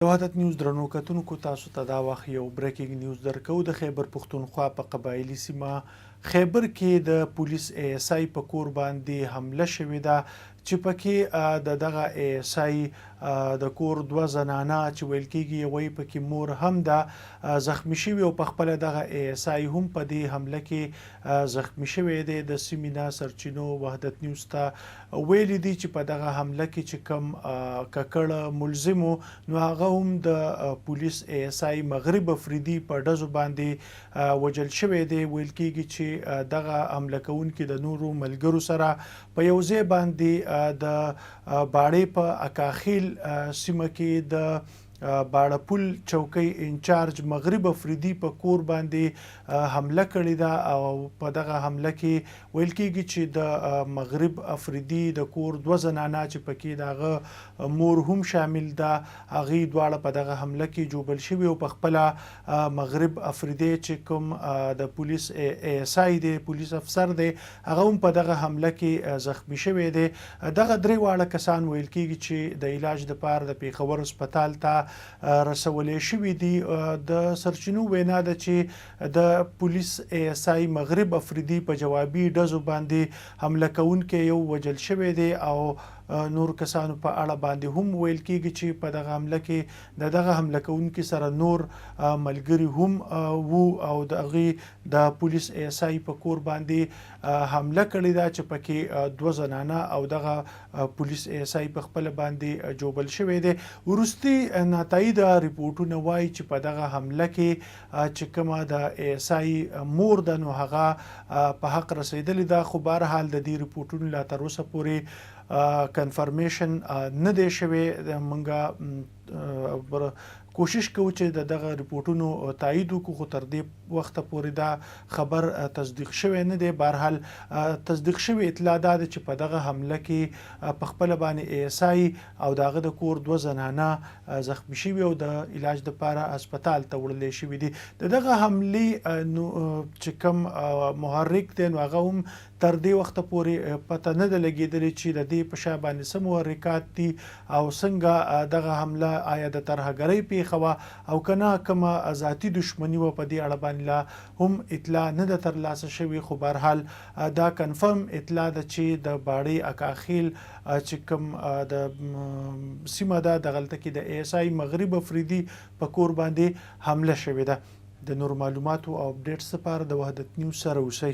د وحدت نیوز درنو کتونکو تاسو ته دا وخت یو بریکینګ نیوز درکو. د خیبر پښتونخوا په قبایلي سیمه خیبر کې د پولیس ای اس آی په کور باندې حمله شوې ده چې پکې د دغه ای اس آی د کور دوه زنانه چې ویل کېږي یوه پکې مور هم ده زخمی شوي او په خپله دغه ای اس آی هم په دې حمله کې زخمی شوی دی. د سیمې نه سرچینو وحدت نیوز ته ویلي دي چې په دغه حمله کې چې کوم ککړ ملزم نو هغه هم د پولیس ای اس آی مغرب افریدي په ډزو باندې وجل شوی دی. ویل کېږي چې دغه حمله کوونکي د نورو ملګرو سره په یو ځای باندې د باړې په اکاخیل سیمه کې د باړهپول چوکۍ انچارج مغرب افریدي په کور باندې حمله کړې ده او په دغه حمله کې ویل کېږي چې د مغرب افریدي د کور دوه زنانه چې پکې د هغه مور هم شامل ده هغې دواړه په دغه حمله کې جوبل شوي او په خپله مغرب افریدي چې کوم د پولیس ای اس آی دی پولیس افسر دی هغه هم په دغه حمله کې زخمی شوی دی. دغه درې واړه کسان ویل کېږي چې د علاج دپاره د پیښور هسپتال ته رسولې شوي دي. د سرچینو وینا ده چې د پولیس ای اس آی مغرب افریدي په جوابي ډزو باندې حمله کوونکی یو وجل شوی دی او نور کسانو په اړه باندې هم ویل کېږي چې په دغه حمله کې د دغه حمله کوونکي سره نور ملګري هم وو او د هغې د پولیس ای اس آی په کور باندې حمله کړې ده چې پکې دوه زنانه او دغه پولیس ای اس آی په خپله باندې جوبل شوی دی. وروستي ناتایده ریپورټونه وایي چې په دغه حمله کې چې کومه د ای اس آی مور ده نو هغه په حق رسېدلې ده خو بهرحال د دې ریپورټونو لا تر اوسه پورې کنفرمیشن نه دی شوی. موږ کوشش کوو چې د دغه ریپورټونو تایید وکړو خو تر دې وخته پورې دا خبر تصدیق شوی نه دی. بهرحال تصدیق شوی اطلاع دا ده چې په دغه حمله کې په خپله باندې ای اس آی او د هغه د کور دوه زنانه زخمی شوي او د علاج دپاره هسپتال ته وړلی شوي دي. د دغه حملې چې کوم محرک دی نو هغه هم تر دې وخته پورې پته نه ده لګېدلې چې د دې په شا باندې څه محرکات دي او څنګه دغه حمله آیا د ترهګرۍ پیښه وه او که نه کومه ذاتي دشمني وه په دې اړه باندې لا هم اطلاع نه ده ترلاسه شوې. خو بهرحال دا کنفرم اطلاع ده چې د باړې اکاخیل چې کوم د سیمه ده دغلته کې د ای اس آی مغرب افریدي په کور باندې حمله شوې ده. د نور معلوماتو او اپډیټس لپاره د وحدت نیوز سره اوسئ.